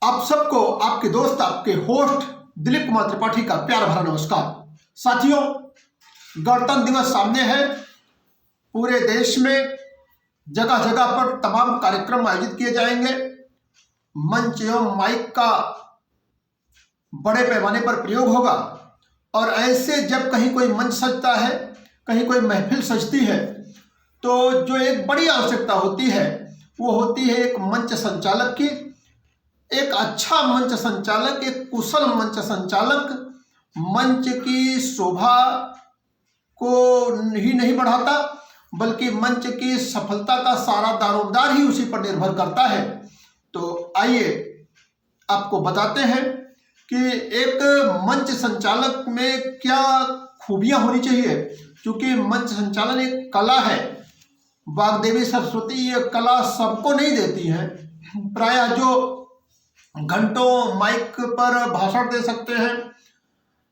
आप सबको आपके दोस्त, आपके होस्ट दिलीप कुमार त्रिपाठी का प्यार भरा नमस्कार। साथियों, गणतंत्र दिवस सामने है। पूरे देश में जगह जगह पर तमाम कार्यक्रम आयोजित किए जाएंगे। मंच एवं माइक का बड़े पैमाने पर प्रयोग होगा और ऐसे जब कहीं कोई मंच सजता है, कहीं कोई महफिल सजती है, तो जो एक बड़ी आवश्यकता होती है वो होती है एक मंच संचालक की। एक अच्छा मंच संचालक, एक कुशल मंच संचालक मंच की शोभा को ही नहीं बढ़ाता, बल्कि मंच की सफलता का सारा दारोमदार ही उसी पर निर्भर करता है। तो आइए आपको बताते हैं कि एक मंच संचालक में क्या खूबियां होनी चाहिए। क्योंकि मंच संचालन एक कला है। वाग्देवी सरस्वती ये कला सबको नहीं देती है। प्रायः जो घंटों माइक पर भाषण दे सकते हैं,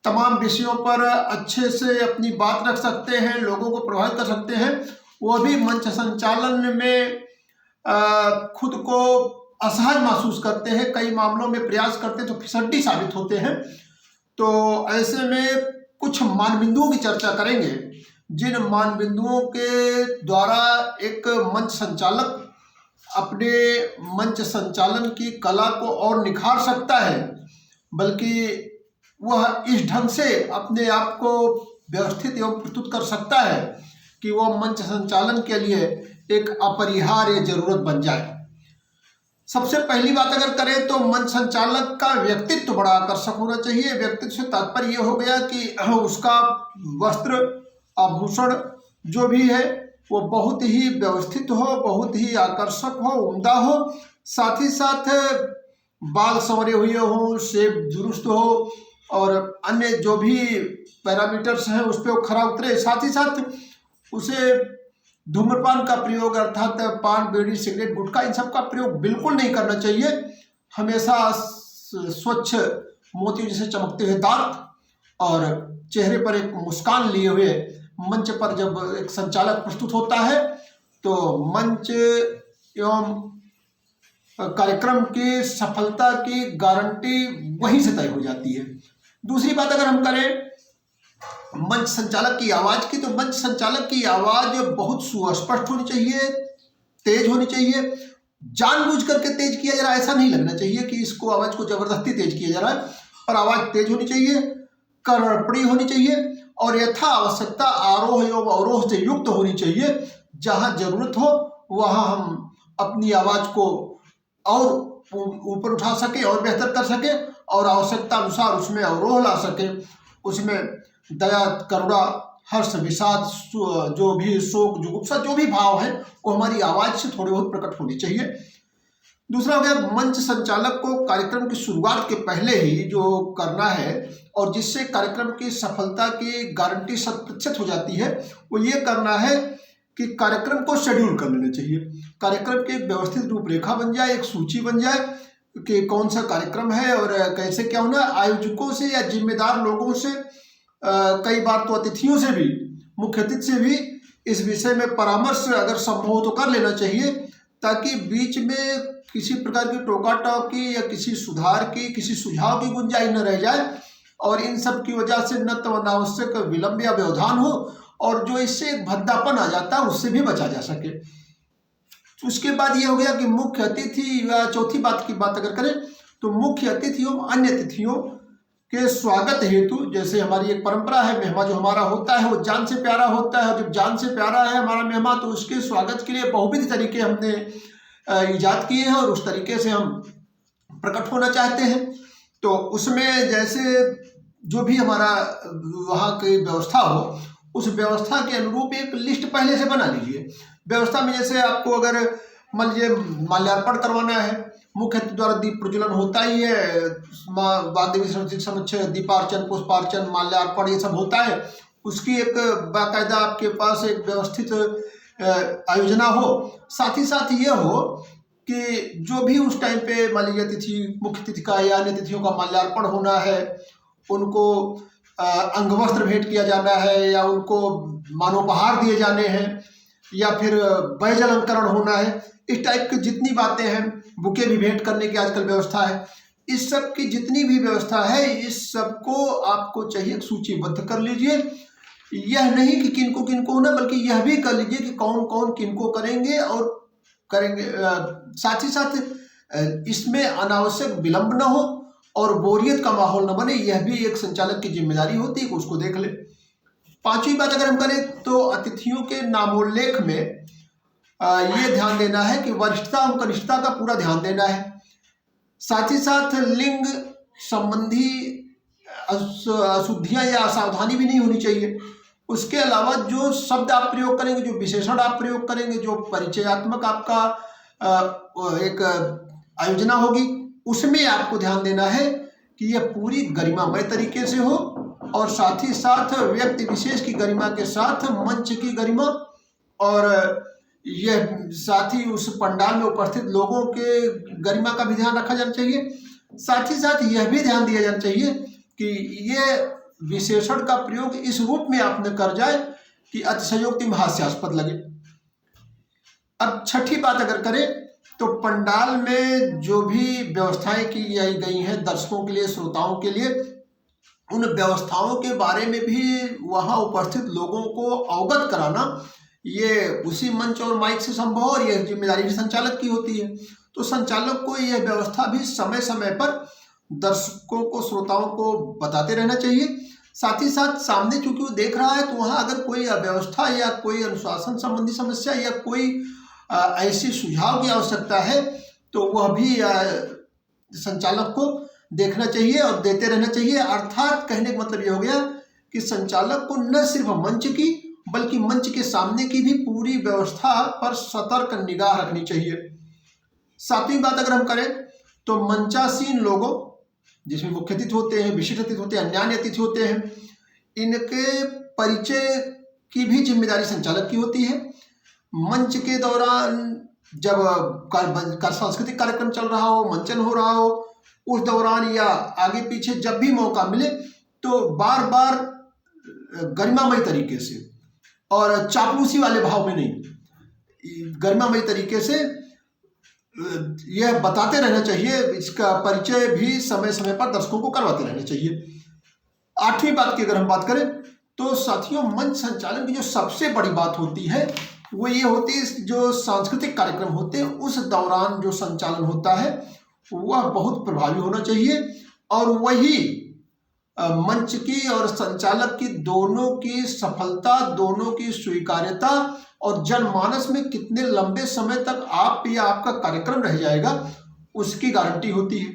तमाम विषयों पर अच्छे से अपनी बात रख सकते हैं, लोगों को प्रभावित कर सकते हैं, वो भी मंच संचालन में खुद को असहज महसूस करते हैं। कई मामलों में प्रयास करते हैं तो फिसड्डी साबित होते हैं। तो ऐसे में कुछ मानबिंदुओं की चर्चा करेंगे, जिन मानबिंदुओं के द्वारा एक मंच संचालक अपने मंच संचालन की कला को और निखार सकता है, बल्कि वह इस ढंग से अपने आप को व्यवस्थित एवं प्रस्तुत कर सकता है कि वह मंच संचालन के लिए एक अपरिहार्य जरूरत बन जाए। सबसे पहली बात अगर करें तो मंच संचालक का व्यक्तित्व बड़ा आकर्षक होना चाहिए। व्यक्तित्व से तात्पर्य यह हो गया कि उसका वस्त्र आभूषण जो भी है वो बहुत ही व्यवस्थित हो, बहुत ही आकर्षक हो, उम्दा हो। साथ ही साथ बाल संवरे हुए हों, शेप दुरुस्त हो और अन्य जो भी पैरामीटर्स हैं उस पर वो खरा उतरे। साथ ही साथ उसे धूम्रपान का प्रयोग अर्थात पान, बीड़ी, सिगरेट, गुटखा इन सब का प्रयोग बिल्कुल नहीं करना चाहिए। हमेशा स्वच्छ मोती जैसे चमकते हुए दांत और चेहरे पर एक मुस्कान लिए हुए मंच पर जब एक संचालक प्रस्तुत होता है तो मंच एवं कार्यक्रम की सफलता की गारंटी वहीं से तय हो जाती है। दूसरी बात अगर हम करें मंच संचालक की आवाज़ की, तो मंच संचालक की आवाज़ बहुत सुस्पष्ट होनी चाहिए, तेज होनी चाहिए। जानबूझ करके तेज किया जा रहा है ऐसा नहीं लगना चाहिए कि इसको आवाज़ को जबरदस्ती तेज किया जा रहा है, और आवाज़ तेज होनी चाहिए, कर्णप्रिय होनी चाहिए और यथा आवश्यकता आरोह एवं अवरोह से युक्त होनी चाहिए। जहाँ जरूरत हो वहाँ हम अपनी आवाज़ को और ऊपर उठा सके और बेहतर कर सके, और आवश्यकता अनुसार उसमें अवरोह ला सके। उसमें दया, करुणा, हर्ष, विषाद, जो भी शोक, जुगुप्सा जो भी भाव है वो हमारी आवाज़ से थोड़े बहुत प्रकट होने चाहिए। दूसरा हो गया मंच संचालक को कार्यक्रम की शुरुआत के पहले ही जो करना है और जिससे कार्यक्रम की सफलता की गारंटी 100% हो जाती है, वो ये करना है कि कार्यक्रम को शेड्यूल कर लेना चाहिए। कार्यक्रम की एक व्यवस्थित रूपरेखा बन जाए, एक सूची बन जाए कि कौन सा कार्यक्रम है और कैसे क्या होना है। आयोजकों से या जिम्मेदार लोगों से, कई बार तो अतिथियों से भी, मुख्य अतिथि से भी इस विषय में परामर्श अगर संभव हो तो कर लेना चाहिए, ताकि बीच में किसी प्रकार की टोका टोकी या किसी सुधार की, किसी सुझाव की गुंजाइश न रह जाए और इन सब की वजह से न तो अनावश्यक विलंब या व्यवधान हो और जो इससे एक भद्दापन आ जाता है उससे भी बचा जा सके। उसके बाद ये हो गया कि मुख्य अतिथि, या चौथी बात की बात अगर करें तो मुख्य अतिथियों, अन्य अतिथियों के स्वागत हेतु, जैसे हमारी एक परंपरा है, मेहमान जो हमारा होता है वो जान से प्यारा होता है, और जब जान से प्यारा है हमारा मेहमान तो उसके स्वागत के लिए बहुविध तरीके हमने ईजाद किए हैं और उस तरीके से हम प्रकट होना चाहते हैं। तो उसमें जैसे जो भी हमारा वहाँ की व्यवस्था हो, उस व्यवस्था के अनुरूप एक लिस्ट पहले से बना लीजिए। व्यवस्था में जैसे आपको अगर मान लीजिए माल्यार्पण करवाना है, मुख्य अतिथि द्वारा दीप प्रज्वलन होता ही है, वाग्देवी सरस्वती समक्ष दीपार्चन, पुष्पार्चन, माल्यार्पण ये सब होता है। उसकी एक बाकायदा आपके पास एक व्यवस्थित आयोजना हो। साथ ही साथ ये हो कि जो भी उस टाइम पे मान लीजिए तिथि, मुख्य तिथि का या अन्य तिथियों का माल्यार्पण होना है, उनको अंगवस्त्र भेंट किया जाना है या उनको मानोपहार दिए जाने हैं या फिर बैज अलंकरण होना है, इस टाइप की जितनी बातें हैं, बुके भी भेंट करने की आजकल व्यवस्था है, इस सब की जितनी भी व्यवस्था है, इस सब को आपको चाहिए सूचीबद्ध कर लीजिए। यह नहीं कि किनको किनको होना, बल्कि यह भी कर लीजिए कि कौन कौन किनको करेंगे और करेंगे। साथ ही साथ इसमें अनावश्यक विलंब न हो और बोरियत का माहौल न बने, यह भी एक संचालक की जिम्मेदारी होती है कि उसको देख ले। पांचवी बात अगर हम करें तो अतिथियों के नामोल्लेख में ये ध्यान देना है कि वरिष्ठता और कनिष्ठता का पूरा ध्यान देना है। साथ ही साथ लिंग संबंधी अशुद्धियां या असावधानी भी नहीं होनी चाहिए। उसके अलावा जो शब्द आप प्रयोग करेंगे, जो विशेषण आप प्रयोग करेंगे, जो परिचयात्मक आपका एक आयोजना होगी, उसमें आपको ध्यान देना है कि यह पूरी गरिमामय तरीके से हो और साथ ही साथ व्यक्ति विशेष की गरिमा के साथ मंच की गरिमा और यह साथ ही उस पंडाल में उपस्थित लोगों के गरिमा का भी ध्यान रखा जाना चाहिए। साथ ही साथ यह भी ध्यान दिया जाना चाहिए कि यह विशेषण का प्रयोग इस रूप में आप न कर जाए कि अतिशयोक्ति में हास्यास्पद लगे। अब छठी बात अगर करें तो पंडाल में जो भी व्यवस्थाएं की गई हैं दर्शकों के लिए, श्रोताओं के लिए, उन व्यवस्थाओं के बारे में भी वहां उपस्थित लोगों को अवगत कराना, ये उसी मंच और माइक से संभव हो और यह जिम्मेदारी भी संचालक की होती है। तो संचालक को यह व्यवस्था भी समय समय पर दर्शकों को, श्रोताओं को बताते रहना चाहिए। साथ ही साथ सामने चूंकि वो देख रहा है तो वहाँ अगर कोई अव्यवस्था या कोई अनुशासन संबंधी समस्या या कोई ऐसी सुझाव की आवश्यकता है तो वह भी संचालक को देखना चाहिए और देते रहना चाहिए। अर्थात कहने का मतलब ये हो गया कि संचालक को न सिर्फ मंच की बल्कि मंच के सामने की भी पूरी व्यवस्था पर सतर्क निगाह रखनी चाहिए। सातवीं बात अगर हम करें तो मंचासीन लोगों, जिसमें मुख्य अतिथि होते हैं, विशिष्ट अतिथि होते हैं, अन्यान्य अतिथि होते हैं, इनके परिचय की भी जिम्मेदारी संचालक की होती है। मंच के दौरान जब सांस्कृतिक कार्यक्रम चल रहा हो, मंचन हो रहा हो, उस दौरान या आगे पीछे जब भी मौका मिले तो बार बार गरिमामय तरीके से और चापलूसी वाले भाव में नहीं, गरिमामय तरीके से यह बताते रहना चाहिए। इसका परिचय भी समय समय पर दर्शकों को करवाते रहना चाहिए। आठवीं बात की अगर हम बात करें तो साथियों, मंच संचालन की जो सबसे बड़ी बात होती है वो ये होती है, जो सांस्कृतिक कार्यक्रम होते हैं उस दौरान जो संचालन होता है वह बहुत प्रभावी होना चाहिए और वही मंच की और संचालक की दोनों की सफलता, दोनों की स्वीकार्यता और जनमानस में कितने लंबे समय तक आप या आपका कार्यक्रम रह जाएगा उसकी गारंटी होती है।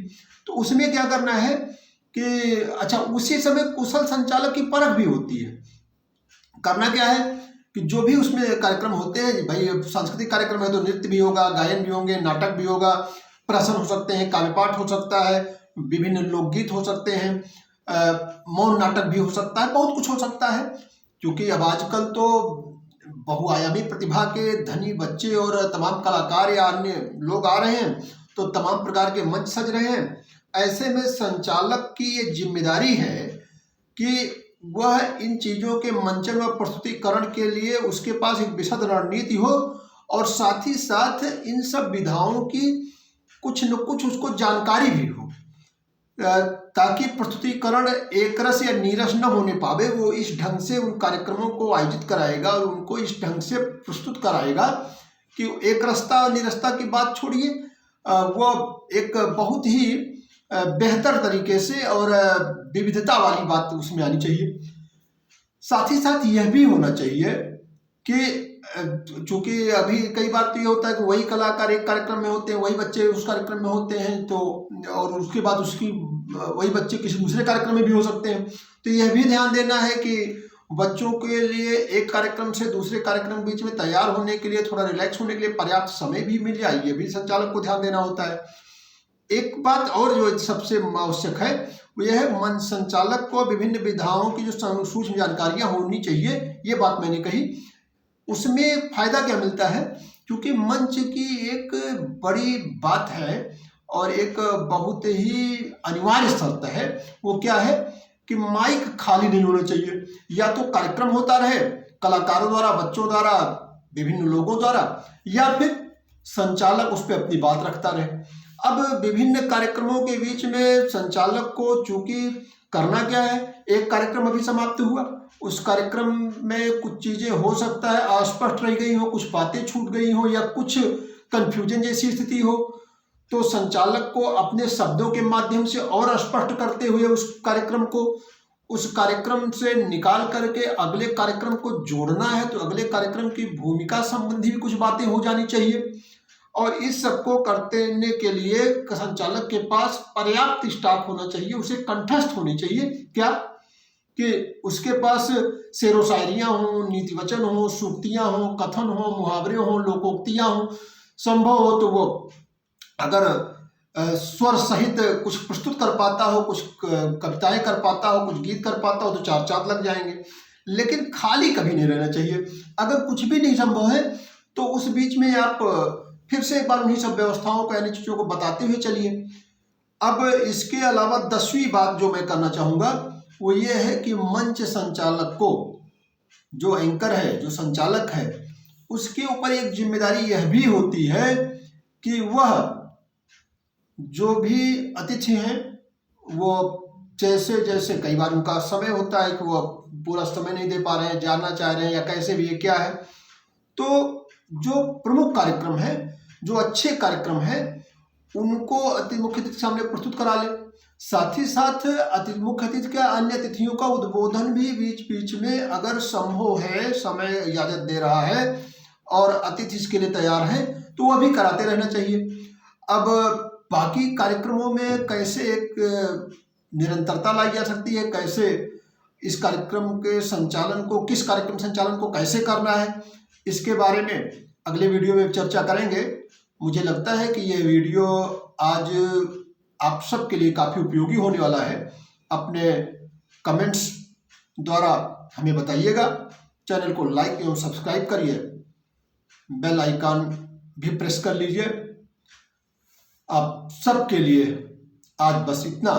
तो उसमें क्या करना है कि अच्छा, उसी समय कुशल संचालक की परख भी होती है। करना क्या है कि जो भी उसमें कार्यक्रम होते हैं, भाई सांस्कृतिक कार्यक्रम है तो नृत्य भी होगा, गायन भी होंगे, नाटक भी होगा, प्रसंग हो सकते हैं, काव्य पाठ हो सकता है, विभिन्न लोकगीत हो सकते हैं, मौन नाटक भी हो सकता है, बहुत कुछ हो सकता है। क्योंकि अब आजकल तो बहुआयामी प्रतिभा के धनी बच्चे और तमाम कलाकार या अन्य लोग आ रहे हैं, तो तमाम प्रकार के मंच सज रहे हैं। ऐसे में संचालक की ये जिम्मेदारी है कि वह इन चीज़ों के मंचन व प्रस्तुतिकरण के लिए उसके पास एक विशद रणनीति हो और साथ ही साथ इन सब विधाओं की कुछ न कुछ उसको जानकारी भी हो, ताकि प्रस्तुतिकरण एकरस या नीरस न होने पावे। वो इस ढंग से उन कार्यक्रमों को आयोजित कराएगा और उनको इस ढंग से प्रस्तुत कराएगा कि एकरसता और नीरसता की बात छोड़िए, वो एक बहुत ही बेहतर तरीके से और विविधता वाली बात उसमें आनी चाहिए। साथ ही साथ यह भी होना चाहिए कि चूंकि अभी कई बार तो ये होता है कि वही कलाकार एक कार्यक्रम में होते हैं, वही बच्चे उस कार्यक्रम में होते हैं, तो और उसके बाद उसकी वही बच्चे किसी दूसरे कार्यक्रम में भी हो सकते हैं। तो यह भी ध्यान देना है कि बच्चों के लिए एक कार्यक्रम से दूसरे कार्यक्रम के बीच में तैयार होने के लिए, थोड़ा रिलैक्स होने के लिए पर्याप्त समय भी मिल जाए, ये भी संचालक को ध्यान देना होता है। एक बात और जो सबसे आवश्यक है वो यह है, मंच संचालक को विभिन्न विधाओं की जो सूक्ष्म जानकारियां होनी चाहिए, ये बात मैंने कही। उसमें फायदा क्या मिलता है, क्योंकि मंच की एक बड़ी बात है और एक बहुत ही अनिवार्य शर्त है, वो क्या है कि माइक खाली नहीं होना चाहिए। या तो कार्यक्रम होता रहे कलाकारों द्वारा, बच्चों द्वारा, विभिन्न लोगों द्वारा, या फिर संचालक उस पर अपनी बात रखता रहे। अब विभिन्न कार्यक्रमों के बीच में संचालक को चूंकि करना क्या है, एक कार्यक्रम अभी समाप्त हुआ, उस कार्यक्रम में कुछ चीजें हो सकता है अस्पष्ट रह गई हो, कुछ बातें छूट गई हो या कुछ कंफ्यूजन जैसी स्थिति हो, तो संचालक को अपने शब्दों के माध्यम से और स्पष्ट करते हुए उस कार्यक्रम से निकाल करके अगले कार्यक्रम को जोड़ना है, तो अगले कार्यक्रम की भूमिका संबंधी भी कुछ बातें हो जानी चाहिए। और इस सबको करने के लिए संचालक के पास पर्याप्त स्टाफ होना चाहिए, उसे कंठस्थ होनी चाहिए क्या कि उसके पास शेरो शायरियाँ हों, नीति वचन हों, सूक्तियाँ हों, कथन हों, मुहावरे हों, लोकोक्तियाँ हों, संभव हो तो वो अगर स्वर सहित कुछ प्रस्तुत कर पाता हो, कुछ कविताएं कर पाता हो, कुछ गीत कर पाता हो तो 4 चांद लग जाएंगे। लेकिन खाली कभी नहीं रहना चाहिए। अगर कुछ भी नहीं संभव है तो उस बीच में आप फिर से एक बार उन्हीं सब व्यवस्थाओं को, यानी चीज़ों को बताते हुए चलिए। अब इसके अलावा 10वीं बात जो मैं करना चाहूँगा वो ये है कि मंच संचालक को, जो एंकर है, जो संचालक है, उसके ऊपर एक जिम्मेदारी यह भी होती है कि वह जो भी अतिथि हैं वो जैसे जैसे कई बार उनका समय होता है कि वो पूरा समय नहीं दे पा रहे हैं, जाना चाह रहे हैं या कैसे भी, ये क्या है, तो जो प्रमुख कार्यक्रम है, जो अच्छे कार्यक्रम है, उनको मुख्य अतिथि के सामने प्रस्तुत करा ले। साथ ही साथ मुख्य अतिथि के अन्य अतिथियों का उद्बोधन भी बीच बीच में अगर संभव है, समय इजाजत दे रहा है और अतिथि इसके लिए तैयार है तो वह भी कराते रहना चाहिए। अब बाकी कार्यक्रमों में कैसे एक निरंतरता लाई जा सकती है, कैसे इस कार्यक्रम के संचालन को, किस कार्यक्रम संचालन को कैसे करना है, इसके बारे में अगले वीडियो में चर्चा करेंगे। मुझे लगता है कि यह वीडियो आज आप सबके लिए काफ़ी उपयोगी होने वाला है। अपने कमेंट्स द्वारा हमें बताइएगा। चैनल को लाइक एवं सब्सक्राइब करिए, बेल आइकन भी प्रेस कर लीजिए। आप सबके लिए आज बस इतना।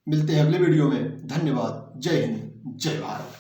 मिलते हैं अगले वीडियो में। धन्यवाद। जय हिंद, जय भारत।